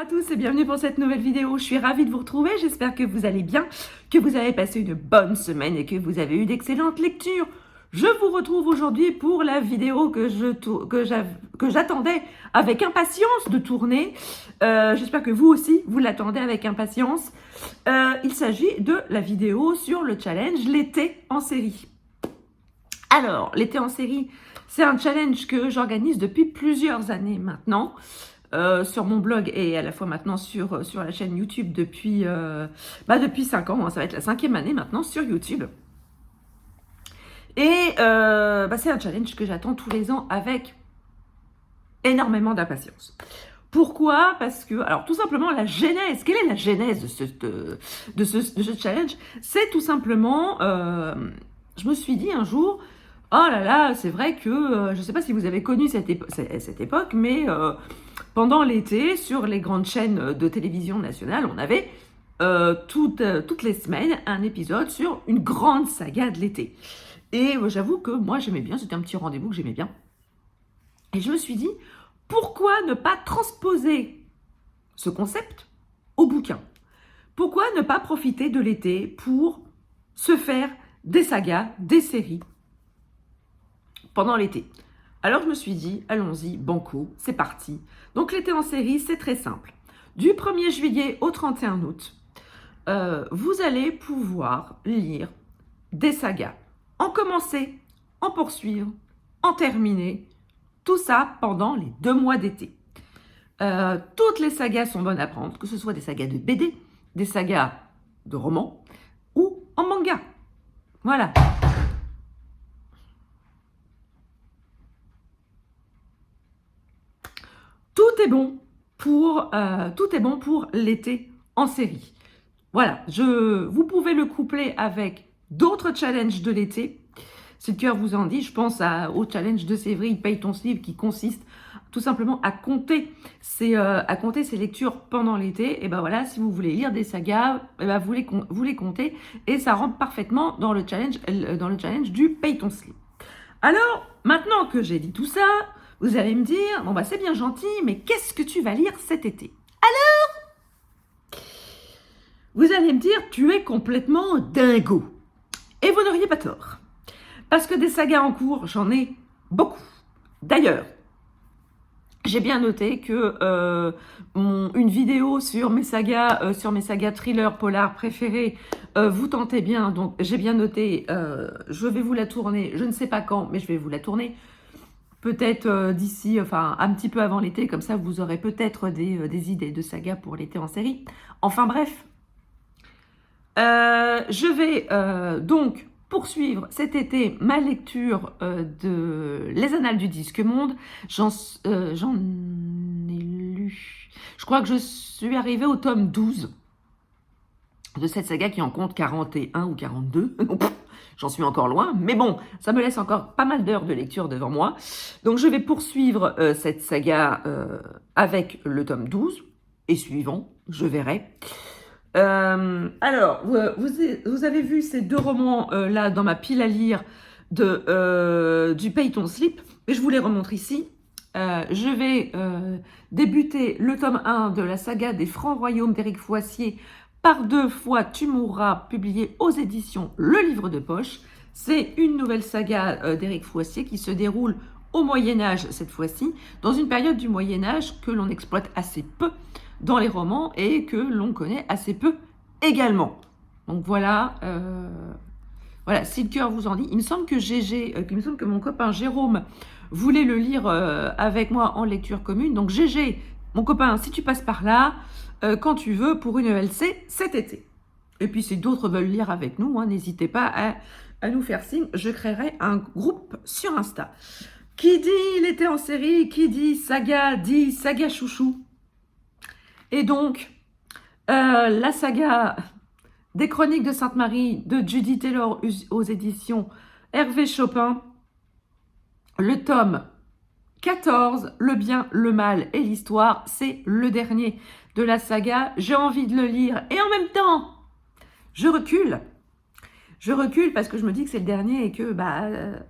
tous et bienvenue pour cette nouvelle vidéo. Je suis ravie de vous retrouver, j'espère que vous allez bien, que vous avez passé une bonne semaine et que vous avez eu d'excellentes lectures. Je vous retrouve aujourd'hui pour la vidéo que j'attendais avec impatience de tourner. J'espère que vous aussi, vous l'attendez avec impatience. Il s'agit de la vidéo sur le challenge l'été en série. Alors, l'été en série, c'est un challenge que j'organise depuis plusieurs années maintenant. Sur mon blog et à la fois maintenant sur la chaîne YouTube depuis 5 ans, hein, ça va être la 5e année maintenant sur YouTube. Et c'est un challenge que j'attends tous les ans avec énormément d'impatience. Pourquoi? Parce que, alors tout simplement la genèse, quelle est la genèse de ce challenge? C'est tout simplement, je me suis dit un jour, oh là là, c'est vrai que, je ne sais pas si vous avez connu cette époque, mais pendant l'été, sur les grandes chaînes de télévision nationale, on avait toutes les semaines un épisode sur une grande saga de l'été. Et j'avoue que moi j'aimais bien, c'était un petit rendez-vous que j'aimais bien. Et je me suis dit, pourquoi ne pas transposer ce concept au bouquin? Pourquoi ne pas profiter de l'été pour se faire des sagas, des séries pendant l'été? Alors je me suis dit, allons-y, banco, c'est parti. Donc l'été en série, c'est très simple. Du 1er juillet au 31 août, vous allez pouvoir lire des sagas. En commencer, en poursuivre, en terminer, tout ça pendant les 2 mois d'été. Toutes les sagas sont bonnes à prendre, que ce soit des sagas de BD, des sagas de romans ou en manga. Voilà. Tout est bon pour l'été en série. Voilà, vous pouvez le coupler avec d'autres challenges de l'été. Si le cœur vous en dit, je pense au challenge de Sévry, Paye ton slip, qui consiste tout simplement à compter ses lectures pendant l'été. Et ben voilà, si vous voulez lire des sagas, vous les comptez et ça rentre parfaitement dans le challenge du Paye ton slip. Alors, maintenant que j'ai dit tout ça, vous allez me dire, bon c'est bien gentil, mais qu'est-ce que tu vas lire cet été? Alors, vous allez me dire, tu es complètement dingo. Et vous n'auriez pas tort. Parce que des sagas en cours, j'en ai beaucoup. D'ailleurs, j'ai bien noté que une vidéo sur mes sagas thriller polar préférées vous tentait bien. Donc, j'ai bien noté, je vais vous la tourner, je ne sais pas quand, mais je vais vous la tourner. Peut-être d'ici, un petit peu avant l'été, comme ça vous aurez peut-être des idées de sagas pour l'été en série. Enfin bref, je vais donc poursuivre cet été ma lecture de Les Annales du Disque Monde. J'en ai lu, je crois que je suis arrivée au tome 12 de cette saga qui en compte 41 ou 42. J'en suis encore loin, mais bon, ça me laisse encore pas mal d'heures de lecture devant moi. Donc je vais poursuivre cette saga avec le tome 12 et suivant, je verrai. Alors, vous avez vu ces 2 romans là dans ma pile à lire du Paye ton slip, et je vous les remontre ici. Je vais débuter le tome 1 de la saga des Francs Royaumes d'Éric Foissier, Par 2 fois tu mourras, publié aux éditions Le Livre de Poche. C'est une nouvelle saga d'Éric Foissier qui se déroule au Moyen-Âge cette fois-ci, dans une période du Moyen-Âge que l'on exploite assez peu dans les romans et que l'on connaît assez peu également. Donc voilà, si le cœur vous en dit. Il me semble que mon copain Jérôme voulait le lire avec moi en lecture commune. Donc GG, mon copain, si tu passes par là, quand tu veux pour une ELC cet été. Et puis si d'autres veulent lire avec nous, n'hésitez pas à nous faire signe. Je créerai un groupe sur Insta. Qui dit l'été en série, qui dit saga chouchou. Et donc, la saga des Chroniques de Sainte-Marie de Judy Taylor aux éditions Hervé Chopin, le tome 14, Le bien, le mal et l'histoire, c'est le dernier de la saga. J'ai envie de le lire et en même temps, je recule. Je recule parce que je me dis que c'est le dernier et que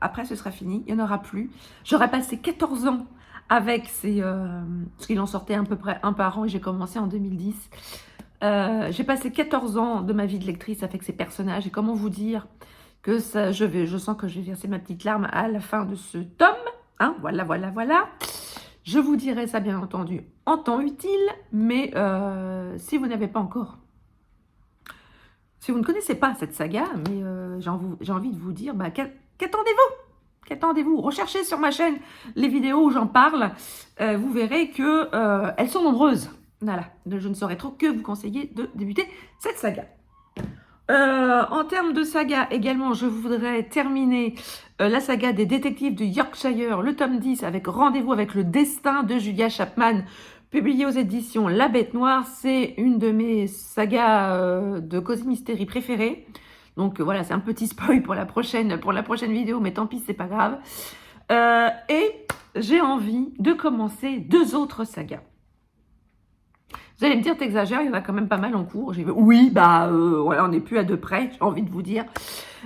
après ce sera fini, il n'y en aura plus. J'aurais passé 14 ans avec ses... parce qu'il en sortait à peu près un par an et j'ai commencé en 2010. J'ai passé 14 ans de ma vie de lectrice avec ces personnages et comment vous dire que ça, je sens que je vais verser ma petite larme à la fin de ce tome. Hein, voilà, voilà, voilà. Je vous dirai ça bien entendu en temps utile, mais si vous n'avez pas encore... Si vous ne connaissez pas cette saga, mais j'ai envie de vous dire, bah, qu'attendez-vous? Qu'attendez-vous? Recherchez sur ma chaîne les vidéos où j'en parle. Vous verrez que elles sont nombreuses. Voilà, je ne saurais trop que vous conseiller de débuter cette saga. En termes de saga également, je voudrais terminer la saga des détectives de Yorkshire, le tome 10, avec Rendez-vous avec le destin de Julia Chapman, publié aux éditions La Bête Noire. C'est une de mes sagas de Cozy Mystery préférées. Donc voilà, c'est un petit spoil pour la prochaine vidéo, mais tant pis, c'est pas grave. Et j'ai envie de commencer 2 autres sagas. Vous allez me dire, t'exagères, il y en a quand même pas mal en cours. J'ai dit, oui, bah, voilà, on n'est plus à 2 près, j'ai envie de vous dire.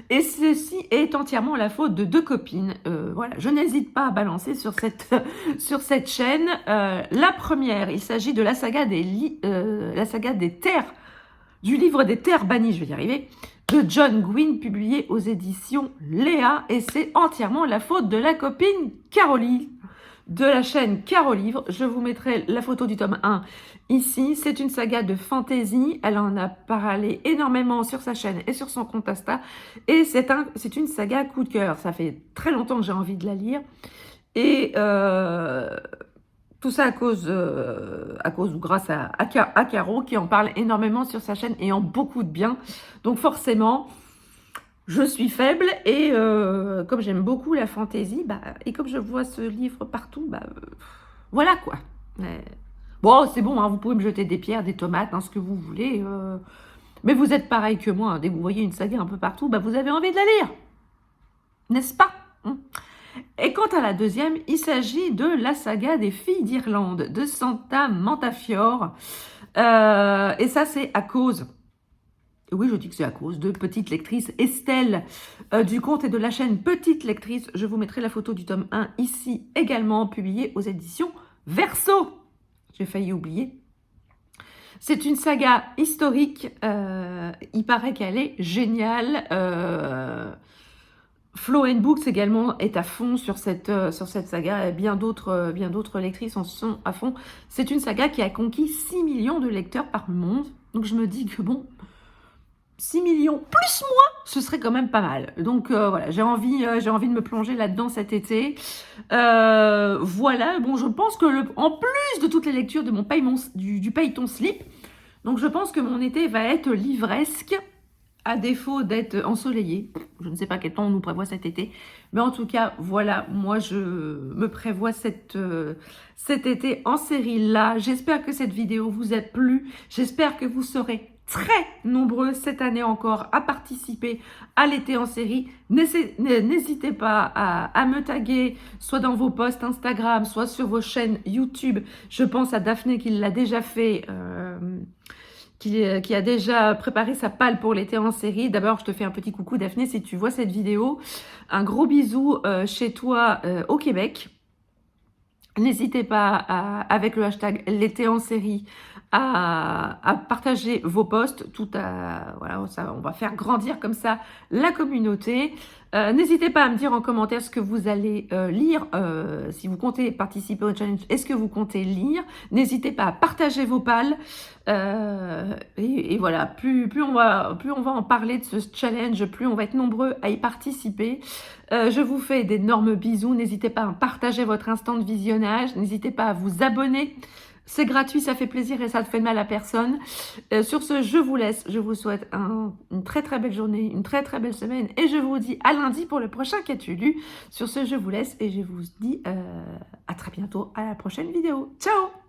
Et ceci est entièrement la faute de 2 copines. Voilà, je n'hésite pas à balancer sur cette chaîne. La première, il s'agit de la saga des terres, du livre des terres bannies, je vais y arriver, de John Gwynne, publié aux éditions Léa. Et c'est entièrement la faute de la copine Caroline, de la chaîne Carolivre. Je vous mettrai la photo du tome 1 ici. C'est une saga de fantasy. Elle en a parlé énormément sur sa chaîne et sur son compte Insta. Et c'est une saga coup de cœur. Ça fait très longtemps que j'ai envie de la lire. Et tout ça à cause ou grâce à Caro, qui en parle énormément sur sa chaîne et en beaucoup de bien. Donc forcément... je suis faible et comme j'aime beaucoup la fantaisie, bah, et comme je vois ce livre partout, bah, voilà quoi. Bon, c'est bon, hein, vous pouvez me jeter des pierres, des tomates, hein, ce que vous voulez. Mais vous êtes pareil que moi, hein, dès que vous voyez une saga un peu partout, bah, vous avez envie de la lire. N'est-ce pas? Et quant à la deuxième, il s'agit de la saga des filles d'Irlande, de Santa Montefiore. Et ça, c'est à cause... oui, je dis que c'est à cause de Petite Lectrice Estelle du compte et de la chaîne Petite Lectrice. Je vous mettrai la photo du tome 1 ici également, publié aux éditions Verseau. J'ai failli oublier. C'est une saga historique. Il paraît qu'elle est géniale. Flow & Books également est à fond sur cette saga. Bien d'autres lectrices en sont à fond. C'est une saga qui a conquis 6 millions de lecteurs par le monde. Donc je me dis que bon... 6 millions plus moi, ce serait quand même pas mal. Donc voilà, j'ai envie de me plonger là-dedans cet été. Voilà, bon, je pense que en plus de toutes les lectures de mon du Payton Slip, donc je pense que mon été va être livresque, à défaut d'être ensoleillé. Je ne sais pas quel temps on nous prévoit cet été, mais en tout cas, voilà, moi je me prévois cet été en série là. J'espère que cette vidéo vous a plu. J'espère que vous serez très nombreux cette année encore à participer à l'été en série. N'hésitez pas à me taguer, soit dans vos posts Instagram, soit sur vos chaînes YouTube. Je pense à Daphné qui l'a déjà fait, qui a déjà préparé sa palle pour l'été en série. D'abord, je te fais un petit coucou Daphné si tu vois cette vidéo. Un gros bisou chez toi au Québec. N'hésitez pas, avec le hashtag l'été en série, à partager vos posts. Voilà, on va faire grandir comme ça la communauté. N'hésitez pas à me dire en commentaire ce que vous allez lire. Si vous comptez participer au challenge, est-ce que vous comptez lire? N'hésitez pas à partager vos palles. Et voilà, plus on va en parler de ce challenge, plus on va être nombreux à y participer. Je vous fais d'énormes bisous. N'hésitez pas à partager votre instant de visionnage. N'hésitez pas à vous abonner. C'est gratuit, ça fait plaisir et ça ne fait de mal à personne. Sur ce, je vous laisse. Je vous souhaite une très très belle journée, une très très belle semaine. Et je vous dis à lundi pour le prochain Qu'as-tu lu. Sur ce, je vous laisse et je vous dis à très bientôt à la prochaine vidéo. Ciao!